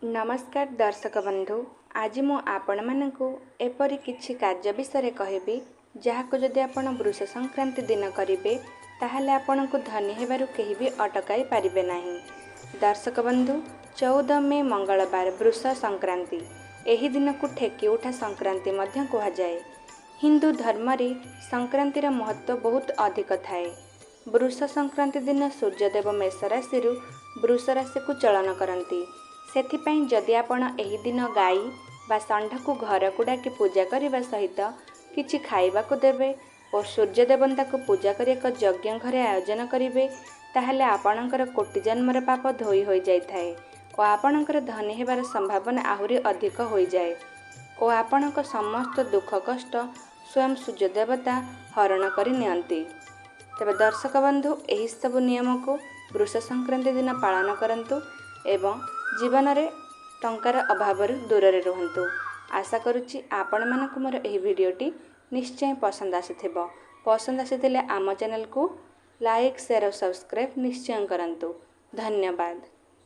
नमस्कार दर्शक बंधु। आज मु आपण मानकु एपरि किछि कार्य विषय कहबी जहाको जदि आपण वृष संक्रांति दिन करिवे ताहले आपणको धनी हेबारु केही भी अटकाई पारिबे नाही। दर्शक बंधु 14 मे मंगलवार वृष संक्रांति। एही दिन को ठेकी उठा संक्रांति मध्य कहा जाए। हिंदू धर्म रे संक्रांतिर महत्व बहुत अधिक थाए। वृष संक्रांति दिन सूर्यदेव मेष राशि वृष राशि को चलन करती। सेथिपाई जदि आपण एही दिन गाई बा षंढ को घर को डाकी पूजा करने सहित किछि खाइबा को देबे और सूर्य देवता को पूजा कर एक यज्ञ घरे आयोजन करेंगे ताहले आपणकर कोटि जन्मर पाप धोई हो जाए और आपणकर धनी हेबार संभावना आहुरी अधिक हो जाए और आपणक समस्त दुख कष्ट स्वयं सूर्य देवता हरण करि नियंती। तेबे दर्शक बंधु एही सब नियम को वृष संक्रांति दिन पालन करंतु एवं जीवन रे टंकार अभाव दूर रुहतु। आशा करुच्ची आपण मानक मोर एही वीडियोटी निश्चय पसंद आसीथिबो। पसंद आसीथिले आम चैनल को लाइक शेयर और सब्सक्राइब निश्चय करंतु। धन्यवाद।